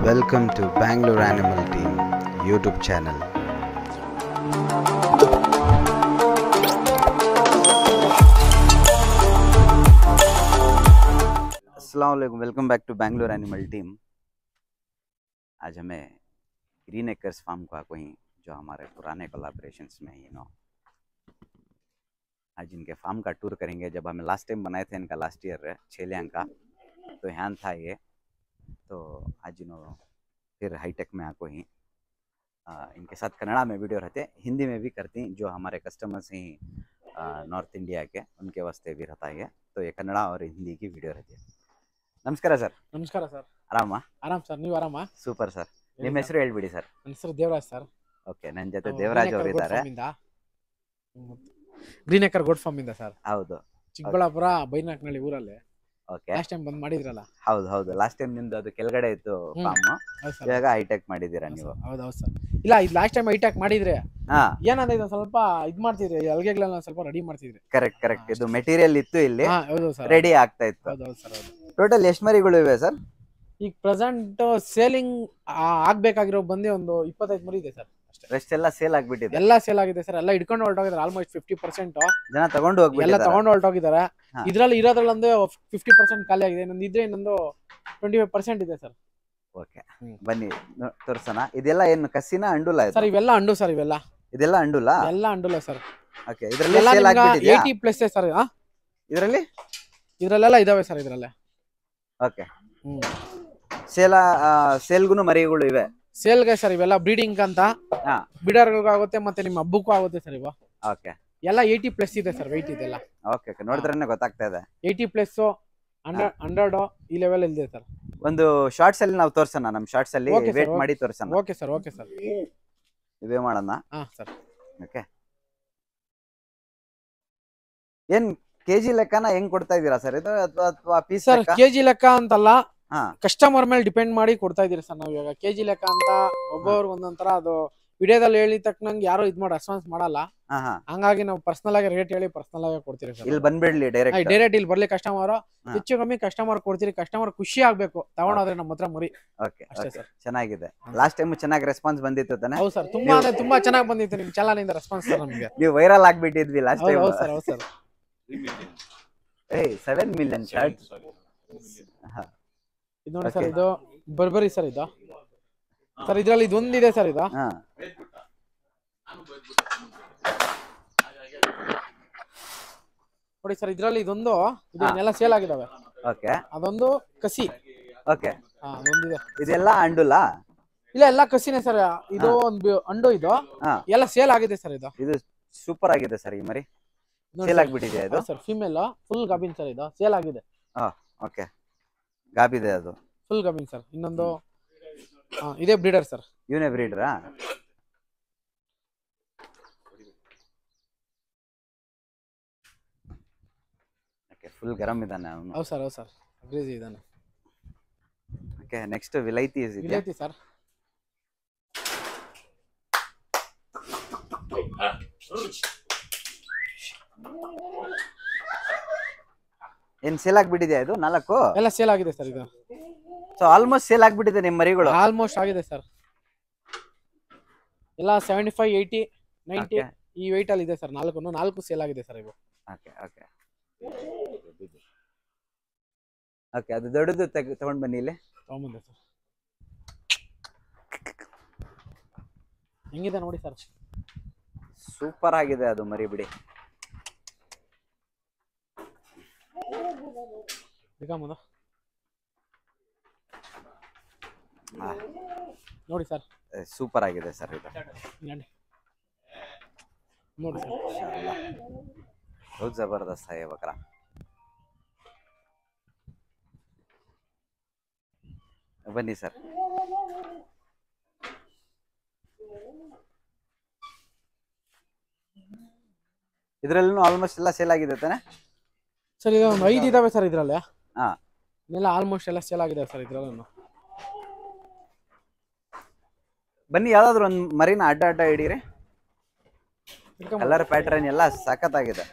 Welcome to Bangalore Animal Team YouTube channel. अस्सलाम वालेकुम, welcome back to Bangalore animal team. आज हमें ग्रीन एकर्स फार्म का कोई जो हमारे पुराने कोलैबोरेशंस में आज इनके फार्म का टूर करेंगे। जब हमें लास्ट टाइम बनाए थे इनका लास्ट ईयर छेलियांग का, तो यहाँ था ये, तो आज इन्होंने फिर हाईटेक में आको ही इनके साथ कन्नड़ा में वीडियो रहते, हिंदी में भी करती, जो हमारे कस्टमर्स ही नॉर्थ इंडिया के उनके वास्ते भी रहता है। तो ये कन्नड़ा और हिंदी की वीडियो रहती है। ನಮಸ್ಕಾರ ಸರ್. ನಮಸ್ಕಾರ ಸರ್. ಆರಾಮ? ಆರಾಮ್ ಸರ್, ನೀವು ಆರಾಮ? Super sir. ನಿಮ್ಮ ಹೆಸರು ಹೇಳ್ಬಿಡಿ ಸರ್. ನನ್ನ ಹೆಸರು ದೇವರಾಜ್ ಸರ್. ಓಕೆ, ನನ್ನ ಜೊತೆ ದೇವರಾಜ್ ಅವರು ಇದ್ದಾರೆ. ಗ್ರೀನ್ ಏಕರ್ ಗೋಟ್ ಫಾರ್ಮ್ ಇಂದ ಸರ್. ಹೌದು, ಚಿಕ್ಕಬಳ್ಳಾಪುರ ಬೈನಾಕ್ನಳ್ಳಿ ಊರಲ್ಲಿ. ಓಕೆ, ಲಾಸ್ಟ್ ಟೈಮ್ ಬಂದು ಮಾಡಿದ್ರಲ್ಲ. ಹೌದು ಹೌದು, ಲಾಸ್ಟ್ ಟೈಮ್ ನಿಮ್ದು ಅದು ಕೆಳಗಡೆ ಇತ್ತು ಫಾರ್ಮ್, ಇವಾಗ ಹೈಟೆಕ್ ಮಾಡಿದ್ದೀರಾ ನೀವು? ಹೌದು ಹೌದು ಸರ್. ಇಲ್ಲ, ಇದು ಲಾಸ್ಟ್ ಟೈಮ್ ಹೈಟೆಕ್ ಮಾಡಿದ್ರೆ ಹಾ, ಏನಂದ್ರೆ ಇದು ಸ್ವಲ್ಪ ಇದು ಮಾಡ್ತಿದ್ರಿ, ಅಲ್ಗೆಗಳನ್ನ ಸ್ವಲ್ಪ ರೆಡಿ ಮಾಡ್ತಿದ್ರಿ. Correct correct. ಇದು ಮೆಟೀರಿಯಲ್ ಇತ್ತು ಇಲ್ಲಿ, ಹೌದು ಸರ್, ರೆಡಿ ಆಗ್ತಾ ಇತ್ತು. ಹೌದು ಹೌದು ಸರ್. ಹೌದು. ಟೋಟಲ್ ಎಷ್ಟು ಮರಿಗಳು ಇವೆ ಸರ್? ಈಗ ಪ್ರೆಸೆಂಟ್ ಸೇಲಿಂಗ್ ಆಗ್ಬೇಕಾಗಿರೋ ಬಂದು ಒಂದು 25 ಮರಿ ಇದೆ ಸರ್. ರೆಸ್ಟ್ ಎಲ್ಲ ಸೇಲ್ ಆಗ್ಬಿಟ್ಟಿದೆ? ಎಲ್ಲ ಸೇಲ್ ಆಗಿದೆ ಸರ್, ಎಲ್ಲ ಇಟ್ಕೊಂಡು ಹೊರಟೋಗಿದ್ದಾರೆ. ಆಲ್ಮೋಸ್ಟ್ 50% ಜನ ತಗೊಂಡು ಹೋಗ್ಬಿಟ್ಟು ಎಲ್ಲ ತಗೊಂಡು ಹೊರಟೋಗಿದ್ದಾರೆ. ಇದ್ರಲ್ಲಿ ಇರೋದ್ರಲ್ಲೊಂದು 50% ಖಾಲಿ ಆಗಿದೆ. ಇನ್ನೊಂದು ಇದ್ರೆ ಇನ್ನೊಂದು 25% ಇದೆ ಸರ್. ಓಕೆ, ಬನ್ನಿ ತೋರ್ಸೋಣ. ಇದೆಲ್ಲ ಏನು ಕಸಿನ ಅಂಡುಲ ಸರ್? ಇವೆಲ್ಲ ಅಂಡು ಸರ್, ಇವೆಲ್ಲ ಇದೆಲ್ಲ ಅಂಡುಲ? ಎಲ್ಲ ಅಂಡುಲ ಸರ್. ಓಕೆ, ಇದರಲ್ಲಿ ಸೇಲ್ ಆಗ್ಬಿಟ್ಟಿದೆ? 80+ ಸರ್. ಇದರಲ್ಲಿ ಇದ್ರಲ್ಲೆಲ್ಲ ಇದಾವೆ ಸರ್, ಇದ್ರಲ್ಲೇ. ಓಕೆ, ಸೇಲ್ಗುನು ಮರಿಗಳು ಇವೆ? ಸೇಲ್ಗೆ ಸರ್, ಇವೆಲ್ಲ ಬ್ರೀಡಿಂಗ್ ಅಂತ ಬಿಡರ್ಗಳಿಗೂ ಆಗುತ್ತೆ, ಮತ್ತೆ ನಿಮ್ಮ ಹಬ್ಬಕ್ಕೂ ಆಗುತ್ತೆ ಸರ್ ಇವ. ಓಕೆ, ಎಲ್ಲ 80+ ಇದೆ ಸರ್ ವೆಯ್ಟ್ ಇದೆಲ್ಲ. ಓಕೆ, ನೋಡಿದ್ರೇನೆ ಗೊತ್ತಾಗ್ತಾ ಇದೆ. 80+, 100 ಈ ಲೆವೆಲ್ ಇದೆ ಸರ್. ಒಂದು ಶಾರ್ಟ್ಸ್ ಅಲ್ಲಿ ನಾವು ತೋರ್ಸೋಣ, ನಮ್ಮ ಶಾರ್ಟ್ಸ್ ಅಲ್ಲಿ ವೇಟ್ ಮಾಡಿ ತೋರ್ಸೋಣ. Okay sir, okay sir. ಇವೇ ಮಾಡೋಣ. ಹಾ ಸರ್. ಓಕೆ, ಏನ್ ಕೆಜಿ ಲೆಕ್ಕನ ಹೆಂಗ್ ಕೊಡ್ತಾ ಇದೀರಾ ಸರ್ ಇದು, ಅಥವಾ ಪೀಸ್? ಸರ್ ಕೆಜಿ ಲೆಕ್ಕ ಅಂತಲ್ಲ, ಹಾ, ಕಸ್ಟಮರ್ ಮೇಲೆ ಡಿಪೆಂಡ್ ಮಾಡಿ ಕೊಡ್ತಾ ಇದೀರಿ ಸರ್ ನಾವು. ಇವಾಗ ಕೆಜಿ ಲೆಕ್ಕ ಅಂತ ಒಬ್ಬೊಬ್ರಿಗೆ ಒಂದೊಂಥರ, ಅದು ವಿಡಿಯೋದಲ್ಲಿ ಹೇಳಿದ ತಕ್ಕನಂಗೆ ಯಾರು ಇದು ಮಾಡಿ ರೆಸ್ಪಾನ್ಸ್ ಮಾಡಲ್ಲ. ಹಂಗಾಗಿ ನಾವು ಪರ್ಸನಲ್ ಆಗಿ ರೇಟ್ ಹೇಳಿ ಪರ್ಸನಲ್ ಆಗಿ ಕೊಡ್ತೀರಿ ಸರ್. ಇಲ್ಲಿ ಬಂದ್ಬಿಡ್ಲಿ ಡೈರೆಕ್ಟ್ ಇಲ್ಲಿ ಬರ್ಲಿ ಕಸ್ಟಮರ್, ಹೆಚ್ಚು ಕಮ್ಮಿ ಕಸ್ಟಮರ್ ಕೊಡ್ತೀರಿ. ಕಸ್ಟಮರ್ ಖುಷಿ ಆಗ್ಬೇಕು ತಗೊಂಡೋದ್ರೆ ನಮ್ಮ ಹತ್ರ ಮರಿ. ಓಕೆ, ಚೆನ್ನಾಗಿದೆ. ಲಾಸ್ಟ್ ಟೈಮ್ ಚೆನ್ನಾಗಿ ರೆಸ್ಪಾನ್ಸ್ ಬಂದಿತ್ತು ತಾನೆ? ಹೌದು ಸರ್, ತುಂಬಾ ಅಂದ್ರೆ ತುಂಬಾ ಚೆನ್ನಾಗಿ ಬಂದಿತ್ತು ನಿಮ್ ಚಾನಲ್ ಇಂದ ರೆಸ್ಪಾನ್ಸ್ ಸರ್ ನಮಗೆ. ನೀವು ವೈರಲ್ ಆಗ್ಬಿಟ್ಟಿದ್ವಿ ಲಾಸ್ಟ್ ಟೈಮ್. ಹೌದು ಸರ್, ಹೌದು ಸರ್. 7 million shorts. ಇದು ನೋಡಿ ಸರ್, ಇದು ಬರ್ಬರಿ ಸರ್. ಇದು ಸರ್, ಇದ್ರಲ್ಲಿ ಇದೊಂದಿದೆ ಸರ್. ಇದು ನೋಡಿ ಸರ್, ಇದ್ರಲ್ಲಿ ಇದೊಂದು, ಇದನ್ನೆಲ್ಲ ಸೇಲ್ ಆಗಿದಾವೆ. ಓಕೆ, ಅದೊಂದು ಕಸಿ. ಓಕೆ, ಅದೊಂದಿದೆ. ಇದೆಲ್ಲ ಅಂಡುಲ? ಇಲ್ಲ, ಎಲ್ಲ ಕಸಿನೇ ಸರ್. ಇದು ಒಂದು ಅಂಡು, ಇದು ಎಲ್ಲ ಸೇಲ್ ಆಗಿದೆ ಸರ್. ಇದು ಸೂಪರ್ ಆಗಿದೆ ಸರ್. ಈ ಮರಿ ಸೇಲ್ ಆಗ್ಬಿಟ್ಟಿದೆ ಇದು ಸರ್. ಫಿಮೇಲ್ ಫುಲ್ ಗಬಿನ್ ಸರ್. ಇದು ಸೇಲ್ ಆಗಿದೆ. ಓಕೆ, ಗಾಬಿದೆ, ಅದು ಫುಲ್ ಗಬಿನ್ ಸರ್. ಇನ್ನೊಂದು ಇದೇ ಬ್ರೀಡರ್ ಸರ್. ಇವನೇ ಬ್ರೀಡರಾ? ಓಕೆ, ಫುಲ್ ಗರಂ ಇದಾನೆ ಅವನು. ಹೌದು ಸರ್, ಹೌದು ಸರ್, ಅಗ್ರೇಜಿ ಇದಾನೆ. ಓಕೆ, ನೆಕ್ಸ್ಟ್ ವಿಲೈತಿ ವಿಲೈತಿ ಸರ್. ಏನ್ ಸೇಲ್ ಆಗ್ಬಿಟ್ಟಿದೆ? ಇದು 4 ಎಲ್ಲ ಸೇಲ್ ಆಗಿದೆ ಸರ್. ಇದು ಸೊ ಆಲ್ಮೋಸ್ಟ್ ಸೇಲ್ ಆಗ್ಬಿಟ್ಟಿದೆ ನಿಮ್ಮ ಮರಿಗಳು? ಆಲ್ಮೋಸ್ಟ್ ಆಗಿದೆ ಸರ್. ಎಲ್ಲ 75, 80, 90 ಈ ವೆಯ್ಟ್ ಅಲ್ಲಿ ಇದೆ ಸರ್. 4 ಸೇಲ್ ಆಗಿದೆ ಸರ್ ಇವು. ಓಕೆ ಓಕೆ ಓಕೆ, ಅದು ದೊಡ್ಡದು ತಗೊಂಡ್ ಬನ್ನಿ, ಇಲ್ಲಿ ತಗೊಂಬಂದೆ ಸರ್. ಹೆಂಗಿದೆ ನೋಡಿ ಸರ್. ಸೂಪರ್ ಆಗಿದೆ ಅದು ಮರಿ, ಬಿಡಿ. ನೋಡಿ ಸರ್, ಸೂಪರ್ ಆಗಿದೆ ಸರ್ ಇದು. ನೋಡಿ ಸರ್, बहुत जबरदस्त है ये बकरा. बन्नी सर. ಇದರಲ್ಲೂ ಆಲ್ಮೋಸ್ಟ್ ಎಲ್ಲ ಸೇಲ್ ಆಗಿದೆ ತಾನೆ ಸರ್? ಇದು 5 ಇದಾವೆ ಸರ್ ಇದರಲ್ಲಿ. ಹಾ, ಇದೆಲ್ಲ ಆಲ್ಮೋಸ್ಟ್ ಎಲ್ಲ ಸೇಲ್ ಆಗಿದೆ ಸರ್ ಇದರಲ್ಲೂ. ಬನ್ನಿ, ಯಾವ್ದಾದ್ರು ಒಂದು ಮರಿನ ಅಡ್ಡ ಅಡ್ಡ ಹಿಡೀರಿ. ಕಲರ್ ಪ್ಯಾಟರ್ನ್ ಎಲ್ಲ ಸಖತ್ತಾಗಿದೆ.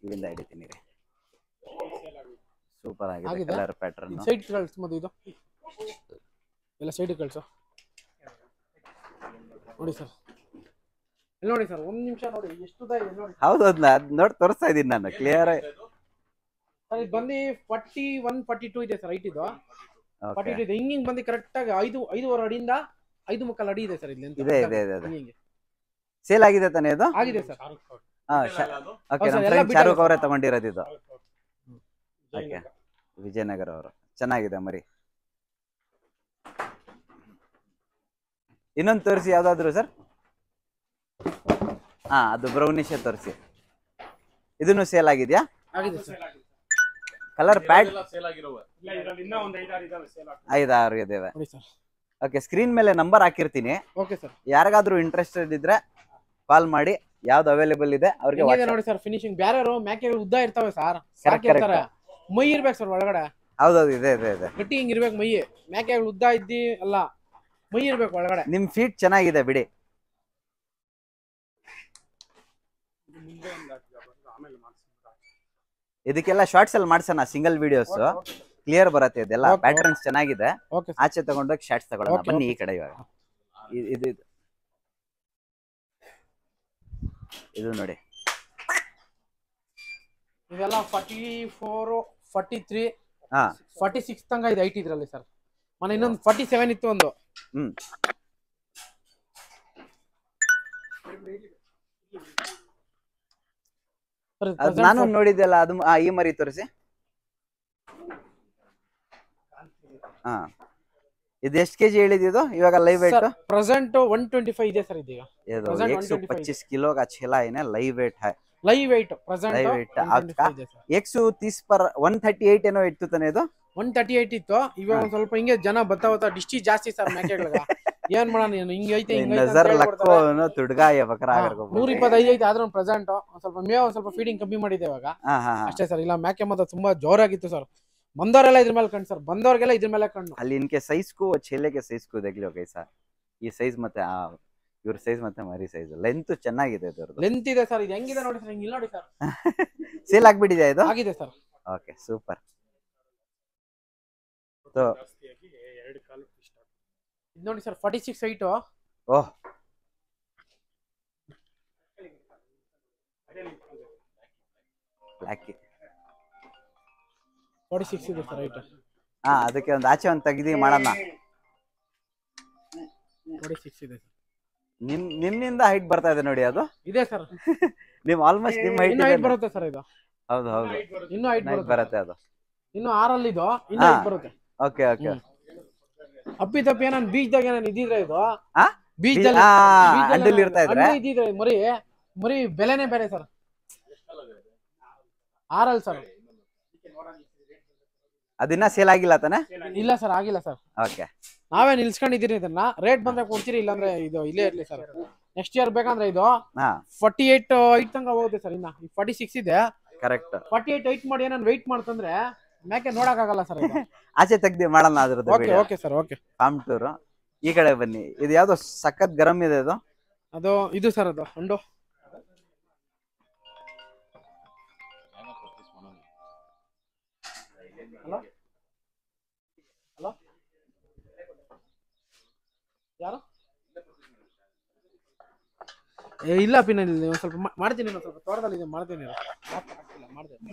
ಇಲ್ಲಿಂದ ಹಿಡಿತೀನಿ ರೀ. ಸೂಪರ್ ಆಗಿದೆ ಆಗಿದೆ? Colour pattern. ಸೈಡ್ ಕಳ್ಸು ಮೊದಲು, ಇದು ಎಲ್ಲ ಸೈಡ್ ಕಳ್ಸು. ನೋಡಿ ಸರ್, ಇಲ್ಲಿ ನೋಡಿ ಸರ್, ಒಂದ್ ನಿಮಿಷ ನೋಡಿ ಎಷ್ಟು ಉದ್ದ ಇದೆ ನೋಡಿ. ಹೌದು, ಅದ್ ನೋಡಿ ತೋರಿಸ್ತಾ ಇದೀನಿ ನಾನು ಕ್ಲಿಯರ್. ಸರ್ ಇದು ಬಂದು 41 42 ಇದೆ ಸರ್ ಹೈಟ್. ಇದು 42 ಇದೆ. ಹಿಂಗಿಂಗ್ ಬಂದು ಕರೆಕ್ಟ್ ಆಗಿ 5.5 ಅಡಿಯಿಂದ 5.25 ಅಡಿ ಇದೆ ಸರ್ ಇಲ್ಲಿ. ಇದೆ ಇದೆ ಇದೆ. ಸೇಲ್ ಆಗಿದೆ ತಾನೇ ಇದು? ಆಗಿದೆ ಸರ್. ಓಕೆ, ನಮ್ಮ ಫ್ರೆಂಡ್ ಶಾರುಖ್ ಅವರೇ ತಗೊಂಡಿರೋದು ಇದು. ಓಕೆ, ವಿಜಯನಗರ ಅವರು. ಚೆನ್ನಾಗಿದೆ ಮರಿ. ಇನ್ನೊಂದು ತೋರಿಸಿ, ಯಾವ್ದಾದ್ರು ಸರ್? ಹಾ, ಅದು ಬ್ರೌನಿಶ್ ತೋರಿಸಿ. ಇದನ್ನು ಸೇಲ್ ಆಗಿದ್ಯಾ? ಆಗಿದೆ ಸರ್. ಕಲರ್ ಪ್ಯಾಡ್ 5-6 ಇದಾವೆ. ಓಕೆ, ಸ್ಕ್ರೀನ್ ಮೇಲೆ ನಂಬರ್ ಹಾಕಿರ್ತೀನಿ. ಓಕೆ ಸರ್, ಯಾರಿಗಾದ್ರೂ ಇಂಟ್ರೆಸ್ಟೆಡ್ ಇದ್ರೆ ಕಾಲ್ ಮಾಡಿ. ಯಾವ್ದು ಅವೈಲೇಬಲ್ ಇದೆ ಅವ್ರಿಗೆ ನೋಡಿ ಸರ್. ಫಿನಿಶಿಂಗ್ ಬ್ಯಾರೆರು ಮೇಕೆಗಳು ಉದ್ದ ಇರ್ತಾವೆ ಸರ್, ಸಾಕಿರ್ತಾರೆ. ಮೈ ಇರ್ಬೇಕು ಸರ್ ಒಳಗಡೆ. ಹೌದೌದು, ಇದೆ ಇದೆ ಇದೆ. ಗಟ್ಟಿ ಹಿಂಗ್ ಇರ್ಬೇಕು ಮೈ. ಮೇಕೆಗಳು ಉದ್ದ ಇದ್ದಿ ಅಲ್ಲ, ಮೈ ಇರ್ಬೇಕು ಒಳಗಡೆ. ನಿಮ್ ಫೀಟ್ ಚೆನ್ನಾಗಿದೆ ಬಿಡಿ. ಇದಕ್ಕೆಲ್ಲ ಶಾರ್ಟ್ಸ್ ಅಲ್ಲಿ ಮಾಡ್ಸೋಣ, ಸಿಂಗಲ್ ವಿಡಿಯೋಸ್ ಕ್ಲಿಯರ್ ಬರುತ್ತೆ. ಇದೆಲ್ಲ ಪ್ಯಾಟರ್ನ್ಸ್ ಚೆನ್ನಾಗಿದೆ. ಆಚೆ ತಗೊಂಡೋಗಿ ಶಾರ್ಟ್ಸ್ ತಗೊಳ್ಳೋಣ. ಬನ್ನಿ ಈ ಕಡೆ. ಇವಾಗ ಇದು ಇದು ನೋಡಿ, ಇದೆಲ್ಲ 44 43 46 ತನಕ ಇದೆ ಹೈಟ್ ಇದ್ರಲ್ಲಿ ಸರ್. ಮನೆ ಇನ್ನೊಂದು 47 ಇತ್ತು ಒಂದು. ನಾನು ನೋಡಿದ್ದೆಲ್ಲ ಅದು. ಈ ಮರಿ ತೋರಿಸಿ. ಹಾ, ಇದು ಎಷ್ಟು ಕೆಜಿ ಹೇಳಿದ್ದು ಇವಾಗ ಲೈವ್ ವೇಟ್? प्रेजेंट 125 ಇದೆ ಸರ್ ಇದೀಗ. ಇದು 125 किलो का छेला है ना, लाइव वेट है. Live wait present live wait आपका 130 पर 138 ಏನೋ ಇತ್ತು ತಾನೆ ಇದು? 138 ಇತ್ತು. ಇವಾಗ ಒಂದ್ ಸ್ವಲ್ಪ ಹಿಂಗೆ ಜನ ಬತ್ತಾವತ್ತ ಡಿಸ್ಟಿ ಜಾಸ್ತಿ ಸರ್ ಮೇಕೆಗಳಿಗೆ. ಏನ್ ಮಾಡೋಣ, ಹಿಂಗೆ ಐತೆ ಹಿಂಗೆ ಐತೆ ನಜರ್ ಲಕ್ಕೋನು ತುಡ್ಗಾಯ ಬಕರಾ ಆಗರ್ಕೋ. 125 ಐತೆ. ಆದ್ರೂ ಪ್ರೆಸೆಂಟ್ ಒಂದ್ ಸ್ವಲ್ಪ ಮೇವು ಒಂದ್ ಸ್ವಲ್ಪ ಫೀಡಿಂಗ್ ಕಮ್ಮಿ ಮಾಡಿದೆ ಇವಾಗ ಅಷ್ಟೇ ಸರ್. ಇಲ್ಲ ಮೇಕೆ ಮಾತ್ರ ತುಂಬಾ ಜೋರಾಗಿತ್ತು ಸರ್. ಬಂದವರೆಲ್ಲ ಇದ್ರ ಮೇಲೆ ಕಣ್ಣು ಸರ್, ಬಂದವ್ರಿಗೆಲ್ಲ ಇದ್ರ ಮೇಲೆ ಕಣ್ಣು. ಅಲ್ಲಿ ಇನ್ಕೆ ಸೈಜ್ಗೂ छेले के ಸೈಜ್ಗೂ देखलो कैसा ಈ ಸೈಜ್ ಮತ್ತೆ ಇವ್ರ ಸೈಜ್ ಮತ್ತೆ ಮರಿ ಸೈಜ್ ಲೆಂತ್ ಚೆನ್ನಾಗಿದೆ. ಇದರದ್ದು ಲೆಂತ್ ಇದೆ ಸರ್. ಇದು ಹೆಂಗಿದೆ ನೋಡಿ ಸರ್, ಹಿಂಗೆ ಇಲ್ಲಿ ನೋಡಿ ಸರ್. ಸೇಲ್ ಆಗ್ಬಿಟ್ಟಿದೆ ಇದು? ಆಗಿದೆ ಸರ್. Okay, super. तो ಇದು ನೋಡಿ ಸರ್ 46 ಹೈಟ್. ಓಹ್, ಬ್ಲಾಕಿ 46 ಇದೆ ಸರ್ ಹೈಟ್. ಹಾ, ಅದಕ್ಕೆ ಒಂದು ಆಚೆ ಒಂದು ತೆಗೆದಿ ಮಾಡೋಣ. 46 ಇದೆ ಸರ್. ನಿಮ್ಮಿಂದ ಹೈಟ್ ಬರ್ತಾ ಇದೆ ನೋಡಿ. ಅದು ಇದೆ ಸರ್. ನಿಮ್ ಆಲ್ಮೋಸ್ಟ್ ನಿಮ್ ಹೈಟ್ ಬರುತ್ತೆ ಸರ್ ಇದು. ಹೌದು ಹೌದು, ಇನ್ನು ಹೈಟ್ ಬರುತ್ತೆ. ಅದು ಇನ್ನು 6 ಅಲ್ಲಿ ಇದು ಇನ್ನು ಹೈಟ್ ಬರುತ್ತೆ. Okay okay. ಅಪ್ಪಿ ತಪ್ಪಿ ಏನನ್ ಬೀಜದಾಗ ಏನನ್ ಇದಿದ್ರೆ ಇದು ಬೀಜದಲ್ಲಿ ಅಂಡಲ್ ಇರ್ತಾ ಇದ್ರೆ ಇದಿದ್ರೆ ಮರಿ ಬೆಲೆನೇ ಬೇರೆ ಸರ್. 6 ಅಲ್ಲಿ ಸರ್. ಅದಿನ್ನ ಸೇಲ್ ಆಗಿಲ್ಲ ತಾನೆ? ಇಲ್ಲ ಸರ್, ಆಗಿಲ್ಲ ಸರ್. ಓಕೆ, ನಾವೇ ನಿಲ್ಸ್ಕೊಂಡಿದ್ದೀರಿ ಇದನ್ನ. ರೇಟ್ ಬಂದ್ರೆ ಕೊಡ್ತೀರಿ, ಇಲ್ಲಾಂದ್ರೆ ಇದು ಇಲ್ಲೇ ಇರ್ಲಿ ಸರ್. ನೆಕ್ಸ್ಟ್ ಇಯರ್ ಬೇಕಂದ್ರೆ ಇದು 48 ಹೈಟ್ ತನಕ ಹೋಗುತ್ತೆ ಸರ್. ಇನ್ನ 46 ಇದೆ. ಕರೆಕ್ಟ್. 48 ಹೈಟ್ ಮಾಡಿ ಏನನ್ ವೆಯ್ಟ್ ಮಾಡ್ತಂದ್ರೆ ಮೇಕೆ ನೋಡಕ್ ಆಗಲ್ಲ ಸರ್. ಆಚೆ ತೆಗ್ದಿ ಮಾಡೋಣ ಅದ್ರದ್ದು. Okay sir, okay. Farm tour ಈ ಕಡೆ ಬನ್ನಿ. ಇದು ಯಾವ್ದೋ ಸಖತ್ ಗರಂ ಇದೆ ಇದು. ಇದು ಸರ್, ಅದು ಹಂಡು. ಹಲೋ ಹಲೋ, ಯಾರು? ಇಲ್ಲ ಪಿನ್ನ, ಒಂದ್ ಸ್ವಲ್ಪ ಮಾಡ್ತೀನಿ. ಒಂದ್ ಸ್ವಲ್ಪ ತೋಟದಲ್ಲಿ ಇದೆ, ಮಾಡ್ತೀನಿ. ಮಾಡ್ತೀನಿ.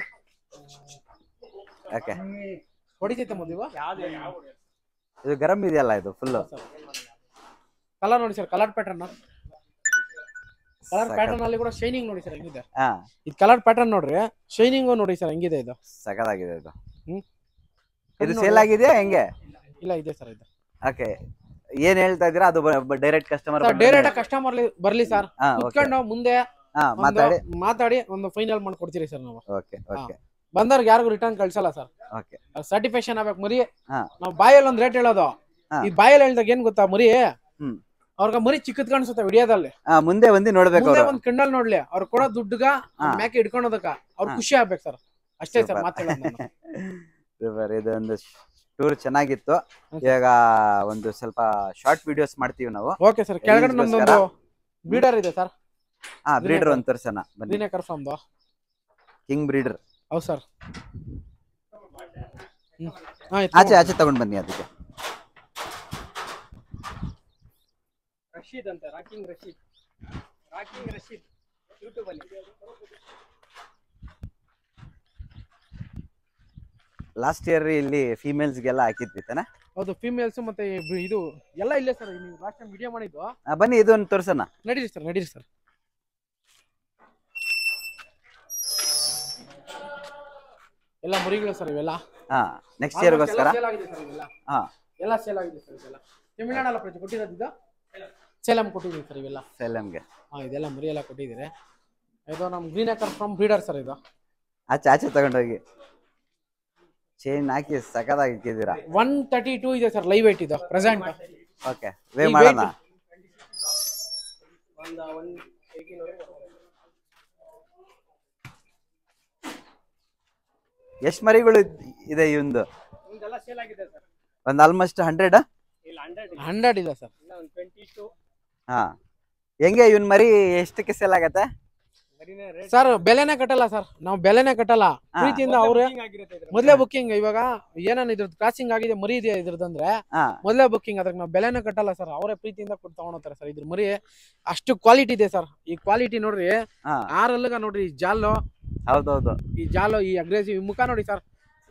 ಓಕೆ, ಹೊಡಿತೈತೆ ಮೊದಲು. ಇದು ಗರಂ ಇದೆಯಲ್ಲ, ಇದು ಫುಲ್ ಕಲರ್ ನೋಡಿ ಸರ್. ಕಲರ್ ಪ್ಯಾಟರ್ನ್ ಅಲ್ಲಿ ಕೂಡ ಶೈನಿಂಗ್ ನೋಡಿ ಸರ್ ಹೆಂಗಿದೆ. ಇದು ಕಲರ್ ಪ್ಯಾಟರ್ನ್ ನೋಡ್ರಿ, ಶೈನಿಂಗ್ ನೋಡಿ ಸರ್ ಹೆಂಗಿದೆ. ಇದು ಸಖತ್ತಾಗಿದೆ. ಇದು ಇದು ಸೇಲ್ ಆಗಿದೆಯಾ ಹೆಂಗೆ? ಇಲ್ಲ, ಇದೆ ಸರ್ ಇದು. ಓಕೆ, ಏನ್ ಹೇಳ್ತಾ ಇದೀರಾ? ಅದು ಡೈರೆಕ್ಟ್ ಕಸ್ಟಮರ್ ಬರ್ಲಿ ಸರ್, ಕುತ್ಕೊಂಡು ಮುಂದೆ ಮಾತಾಡಿ ಒಂದು ಫೈನಲ್ ಮಾಡ್ಕೊಡ್ತೀರಿ ಸರ್ ನಾವು. Okay okay. ಬಂದವ್ರಿಗೆ ಯಾರಿಗೂ ರಿಟರ್ನ್ ಕಳ್ಸಲ್ಲ ಸರ್. ಓಕೆ, ಸರ್ಟಿಫಿಕೇಶನ್ ಆಗ್ಬೇಕು ಮರಿ. ನಾವು ಬಾಯಲ್ಲಿ ಒಂದ್ ರೇಟ್ ಹೇಳೋದು. ಈ ಬಾಯಲ್ಲಿ ಹೇಳ್ದಾಗ ಏನ್ ಗೊತ್ತಾ, ಮರಿ ಅವ್ರಗ ಮರಿ ಚಿಕ್ಕದ್ ಕಾಣಿಸುತ್ತೆ ವಿಡಿಯೋದಲ್ಲಿ. ಮುಂದೆ ಬಂದು ನೋಡ್ಬೇಕು, ಒಂದ್ ಕಣ್ಣಲ್ಲಿ ನೋಡ್ಲಿ. ಅವ್ರು ಕೊಡೋ ದುಡ್ಡುಗ ಮೇಕೆ ಹಿಡ್ಕೊಳೋದಕ್ಕ ಅವ್ರ ಖುಷಿ ಆಗ್ಬೇಕು ಸರ್. ಅಷ್ಟೇ ಸರ್ ಮಾತಾಡೋದು. ಇದೊಂದು ಟೂರ್ ಚೆನ್ನಾಗಿತ್ತು. ಇವಾಗ ಒಂದು ಸ್ವಲ್ಪ ಶಾರ್ಟ್ ವಿಡಿಯೋಸ್ ಮಾಡ್ತೀವಿ ನಾವು. Okay sir. ಕೆಳಗಡೆ ನಮ್ದೊಂದು ಬ್ರೀಡರ್ ಇದೆ ಸರ್. ಬ್ರೀಡರ್ ಒಂದು ತೋರ್ಸೋಣ ಬನ್ನಿ. ಕರ್ಫರ್ಮ್ದು ಕಿಂಗ್ ಬ್ರೀಡರ್. ಹೌದು ಸರ್. ಆಚೆ ಆಚೆ ತಗೊಂಡ್ ಬನ್ನಿ. ಅದಕ್ಕೆ ರಶೀದ್ ಅಂತ, ರಾಕಿಂಗ್ ರಶೀದ್ ಯೂಟ್ಯೂಬ್ ಅಲ್ಲಿ. ಲಾಸ್ಟ್ ಇಯರ್ ಇಲ್ಲಿ ಫೀಮೇಲ್ಸ್ಗೆಲ್ಲ ಹಾಕಿದ್ವಿ ತಾನೆ? ಹೌದು, ಫೀಮೇಲ್ಸ್ ಮತ್ತೆ ಇದು ಎಲ್ಲ ಇಲ್ಲೇ ಸರ್. ನೀವು ಲಾಸ್ಟ್ ಟೈಮ್ ವಿಡಿಯೋ ಮಾಡಿದ್ದು. ಬನ್ನಿ ಇದೊಂದು ತೋರ್ಸೋಣ. ನಡೀರಿ ಸರ್. ಎಲ್ಲ ಮರಿಗಳು ಸರ್ ಇವೆಲ್ಲ. ನೆಕ್ಸ್ಟ್ ಇಯರ್ಗೋಸ್ಕರ ಎಲ್ಲ ಸೇಲ್ ಆಗಿದೆ ಸರ್ ಇವೆಲ್ಲ. ತಮಿಳ್ನಾಡಲ್ಲ ಪ್ರತಿ ಕೊಟ್ಟಿರೋದು ಇದು. ಸೇಲಂ ಕೊಟ್ಟಿದ್ದೀವಿ ಸರ್ ಇವೆಲ್ಲ. ಸೇಲಂಗೆ ಇದೆಲ್ಲ ಮರಿ ಎಲ್ಲ ಕೊಟ್ಟಿದ್ದೀರಿ. ಇದು ನಮ್ಮ green acre from breeder sir. ಇದು ಆಚೆ ತಗೊಂಡೋಗಿ ಚೈನ್ ಹಾಕಿ ಸಖತ್ತಾಗಿ ಇಕ್ಕಿದ್ದೀರಾ. 132 ಇದೆ ಸರ್ ಲೈವ್ ವೇಟ್ ಇದು ಪ್ರೆಸೆಂಟ್. ಓಕೆ, ವೇ ಮಾಡೋಣ. ಎಷ್ಟು ಮರಿಗಳು ಇದೆ ಇವಂದು? ಒಂದು ಆಲ್ಮೋಸ್ಟ್ 100 ಇದೆ ಸರ್. ಹೆಂಗೆ ಇವನ್ ಮರಿ ಎಷ್ಟಕ್ಕೆ ಸೇಲ್ ಆಗತ್ತೆ ಸರ್? ಬೆಲೆನೇ ಕಟ್ಟಲ್ಲ ಸರ್, ನಾವು ಬೆಲೆನೇ ಕಟ್ಟಲ್ಲ. ಪ್ರೀತಿಯಿಂದ ಅವ್ರೆ ಮೊದಲೇ ಬುಕ್ಕಿಂಗ್. ಇವಾಗ ಏನಾನ ಇದ್ರದ್ದು ಕ್ರಾಸಿಂಗ್ ಆಗಿದೆ ಮರಿ ಇದೆ ಇದ್ರದಂದ್ರೆ ಮೊದಲೇ ಬುಕ್ಕಿಂಗ್. ಅದಕ್ಕೆ ನಾವು ಬೆಲೆನೇ ಕಟ್ಟಲ್ಲ ಸರ್. ಅವರೇ ಪ್ರೀತಿಯಿಂದ ಕೊಟ್ಟು ತಗೊಂಡೋಗ್ತಾರೆ ಸರ್. ಇದ್ರ ಮರಿ ಅಷ್ಟು ಕ್ವಾಲಿಟಿ ಇದೆ ಸರ್. ಈ ಕ್ವಾಲಿಟಿ ನೋಡ್ರಿ, ಆರಲ್ಗ ನೋಡ್ರಿ ಈ ಜಾಲು. ಹೌದೌದು, ಈ ಜಾಲು, ಈ ಅಗ್ರೆಸಿವ್ ಮುಖ ನೋಡಿ ಸರ್.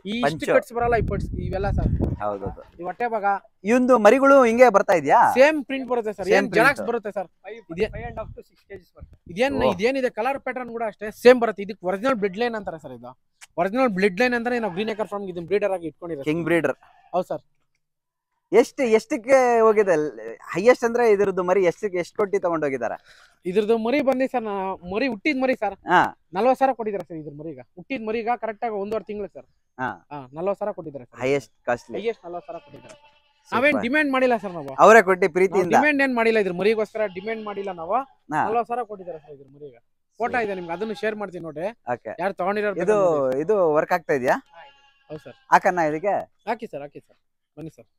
ಈ ಕಟ್ಸ್ ಬರಲ್ಲ ಈ ಪಟ್ಸ್ ಇವೆಲ್ಲ ಸರ್. ಹೌದೌದು, ಈ ಹೊಟ್ಟೆ ಭಾಗ ಇವಂದು ಮರಿಗಳು ಹಿಂಗೆ ಬರ್ತಾ ಇದೆಯಾ? ಸೇಮ್ ಪ್ರಿಂಟ್ ಬರುತ್ತೆ ಸರ್. ಜೆರಾಕ್ಸ್ ಬರುತ್ತೆ ಸರ್. ಇದೇನಿದೆ ಕಲರ್ ಪ್ಯಾಟರ್ನ್ ಕೂಡ ಅಷ್ಟೇ ಸೇಮ್ ಬರುತ್ತೆ. ಇದಕ್ಕೆ ಒರಿಜಿನಲ್ ಬ್ಲಡ್ ಲೈನ್ ಅಂತಾರೆ ಸರ್. ಇದು ಒರಿಜಿನಲ್ ಬ್ಲಡ್ ಲೈನ್ ಅಂದ್ರೆ ನಾವು ಗ್ರೀನ್ ಏಕರ್ ಫಾರ್ಮ್ ಇದನ್ನ ಬ್ರೀಡರ್ ಆಗಿ ಇಟ್ಕೊಂಡಿರೋದು. King breeder. ಹೌದು ಸರ್. ಎಷ್ಟಕ್ಕೆ ಹೋಗಿದೆ ಹೈಯೆಸ್ಟ್ ಅಂದ್ರೆ ಇದ್ರದ್ದು ಮರಿ ಎಷ್ಟು ಕೊಟ್ಟಿ ತಗೊಂಡೋಗಿದ್ದಾರೆ? ಇದ್ರದ್ದು ಮರಿ ಬಂದಿ ಸರ್, ಮರಿ ಹುಟ್ಟಿದ ಮರಿ ಸರ್ 40,000 ಕೊಟ್ಟಿದ್ದಾರೆ ಸರ್. ಇದ್ರ ಮರಿಗ ಹುಟ್ಟಿದ ಮರಿಗ ಕರೆಕ್ಟ್ ಆಗಿ 1.5 ತಿಂಗಳು ಸರ್. 40,000 ಕೊಟ್ಟಿದ್ದಾರೆ ಸರ್. ಹೈಯೆಸ್ಟ್ ಕಾಸ್ಟ್ಲಿ 40,000 ಕೊಟ್ಟಿದ್ದಾರೆ. ನಾವೇನ್ ಡಿಮ್ಯಾಂಡ್ ಮಾಡಿಲ್ಲ ಸರ್. ನಾವು ಅವರೇ ಕೊಟ್ಟಿ ಪ್ರೀತಿಯಿಂದ ಡಿಮ್ಯಾಂಡ್ ಏನ್ ಮಾಡಿಲ್ಲ. ಇದ್ರ ಮರಿಗೋಸ್ಕರ ಡಿಮ್ಯಾಂಡ್ ಮಾಡಿಲ್ಲ ನಾವು. 40,000 ಕೊಟ್ಟಿದ್ದಾರೆ ಸರ್ ಇದ್ರ ಮರಿಗ. ಫೋಟೋ ಇದೆ ನಿಮ್ಗೆ, ಅದನ್ನು ಶೇರ್ ಮಾಡ್ತೀನಿ ನೋಡ್ರಿ. ಯಾರು ತಗೊಂಡಿರೋ. ಇದು ವರ್ಕ್ ಆಗ್ತಾ ಇದೆಯಾ? ಹೌದು ಸರ್. ಹಾಕಣ್ಣ ಇದಕ್ಕೆ. ಹಾಕಿ ಸರ್ ಬನ್ನಿ ಸರ್.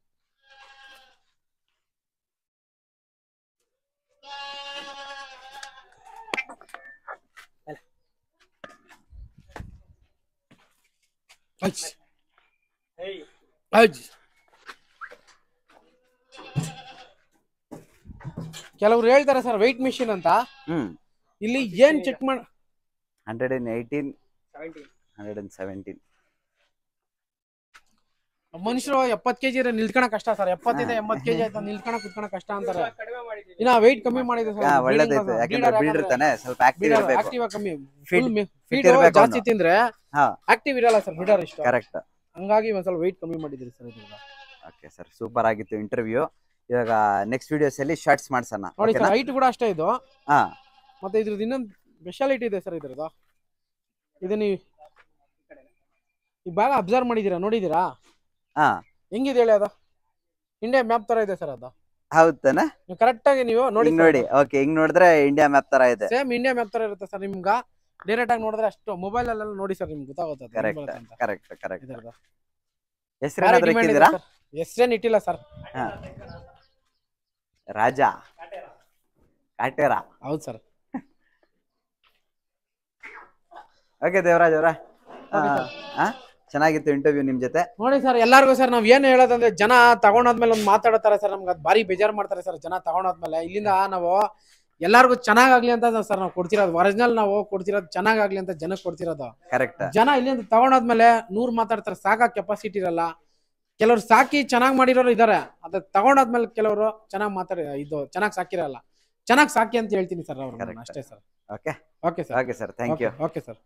ಕೆಲವ್ರು ಹೇಳ್ತಾರೆ ಸರ್ ವೆಯ್ಟ್ ಮಿಷಿನ್ ಅಂತ. ಇಲ್ಲಿ ಏನ್ ಚೆಕ್ ಮಾಡ 118 117 ಮನುಷ್ಯರು 70 kg ನಿಲ್ಕೊಳ ಕಷ್ಟ ಸರ್. 70 80 kg ಆಯ್ತಾ ನಿಲ್ಕೊಳಕ್ ಕುತ್ಕೊಳಕ್ ಕಷ್ಟ ಅಂತಾರೆ. ಇನ್ನ ವೆಯ್ಟ್ ಕಮ್ಮಿ ಮಾಡಿದೆ ಸರ್. ಒಳ್ಳೆದೈತೆ, ಯಾಕಂದ್ರೆ ಬ್ರೀಡರ್ ತಾನೆ, ಸ್ವಲ್ಪ ಆಕ್ಟಿವ್ ಇರಬೇಕು. ಆಕ್ಟಿವ್ ಕಮ್ಮಿ, ಫೀಡ್ ಜಾಸ್ತಿ ತಿಂದ್ರೆ ಆಕ್ಟಿವ್ ಇರಲ್ಲ ಸರ್ ಬ್ರೀಡರ್ ಇಷ್ಟ. ಕರೆಕ್ಟ್. ಹಂಗಾಗಿ ಒಂದ್ ಸ್ವಲ್ಪ ವೆಯ್ಟ್ ಕಮ್ಮಿ ಮಾಡಿದ್ರಿ ಸರ್ ಇದನ್ನ. ಓಕೆ ಸರ್, ಸೂಪರ್ ಆಗಿತ್ತು ಇಂಟರ್ವ್ಯೂ. ಇವಾಗ ನೆಕ್ಸ್ಟ್ ವಿಡಿಯೋಸ್ ಅಲ್ಲಿ ಶಾರ್ಟ್ಸ್ ಮಾಡ್ಸೋಣ ನೋಡಿ ಸರ್. ಹೈಟ್ ಕೂಡ ಅಷ್ಟೇ ಇದು. ಮತ್ತೆ ಇದ್ರದ್ದು ಇನ್ನೊಂದು ಸ್ಪೆಷಾಲಿಟಿ ಇದೆ ಸರ್ ಇದ್ರದ್ದು. ಇದನ್ನ ಈ ಭಾಗ ಅಬ್ಸರ್ವ್ ಮಾಡಿದೀರಾ, ನೋಡಿದೀರಾ ಹೆಂಗಿದೆ ಹೇಳಿ? ಅದು ಇಂಡಿಯಾ ಮ್ಯಾಪ್ ತರ ಇದೆ ಸರ್. ಅದು ಹೌದಾನೆ? ಕರೆಕ್ಟ್ ಆಗಿ ನೀವು ನೋಡಿ. ಓಕೆ, ಹಿಂಗ್ ನೋಡಿದ್ರೆ ಇಂಡಿಯಾ ಮ್ಯಾಪ್ ತರ ಇದೆ. ಸೇಮ್ ಇಂಡಿಯಾ ಮ್ಯಾಪ್ ತರ ಇರುತ್ತೆ ಸರ್. ನಿಮ್ಗ ಡೈರೆಕ್ಟ್ ಆಗಿ ನೋಡಿದ್ರೆ ಅಷ್ಟು ಮೊಬೈಲ್ ಅಲ್ಲೆಲ್ಲ ನೋಡಿ ಸರ್ ನಿಮ್ಗೆ ಗೊತ್ತಾಗುತ್ತೆ. ಕರೆಕ್ಟ್. ಹೆಸರೇನು ಇಟ್ಟಿಲ್ಲ ಸರ್. ರಾಜ ಕಾಟೇರ. ಹೌದು ಸರ್. ಓಕೆ ದೇವರಾಜ್ ಅವರ, ಚೆನ್ನಾಗಿತ್ತು ಇಂಟರ್ವ್ಯೂ ನಿಮ್ ಜೊತೆ. ನೋಡಿ ಸರ್, ಎಲ್ಲಾರ್ಗು ಸರ್ ನಾವ್ ಏನ್ ಹೇಳೋದಂದ್ರೆ, ಜನ ತಗೊಂಡಾದ್ಮೇಲೆ ಒಂದ್ ಮಾತಾಡತಾರೆ ಸರ್. ನಮ್ಗೆ ಅದು ಭಾರಿ ಬೇಜಾರ್ ಮಾಡ್ತಾರೆ ಸರ್ ಜನ ತಗೊಂಡಾದ್ಮೇಲೆ. ಇಲ್ಲಿಂದ ನಾವು ಎಲ್ಲಾರ್ಗು ಚೆನ್ನಾಗ್ಲಿ ಅಂತ ಸರ್ ನಾವು ಕೊಡ್ತಿರೋದು. ಒರಿಜಿನಲ್ ನಾವು ಕೊಡ್ತಿರೋದು ಚೆನ್ನಾಗ್ಲಿ ಅಂತ ಜನಕ್ಕೆ ಕೊಡ್ತಿರೋದು. ಕರೆಕ್ಟ್. ಜನ ಇಲ್ಲಿಂದ ತಗೊಂಡಾದ್ಮೇಲೆ 100 ಮಾತಾಡ್ತಾರೆ, ಸಾಕಾಗ ಕೆಪಾಸಿಟಿ ಇರಲ್ಲ. ಕೆಲವ್ರು ಸಾಕಿ ಚೆನ್ನಾಗಿ ಮಾಡಿರೋರು ಇದಾರೆ. ಅದ ತಗೊಂಡಾದ್ಮೇಲೆ ಕೆಲವರು ಚೆನ್ನಾಗಿ ಚೆನ್ನಾಗಿ ಸಾಕಿರಲ್ಲ. ಚೆನ್ನಾಗಿ ಸಾಕಿ ಅಂತ ಹೇಳ್ತೀನಿ ಸರ್ ಅವ್ರು. ಅಷ್ಟೇ sir. Okay sir, thank you. Okay sir.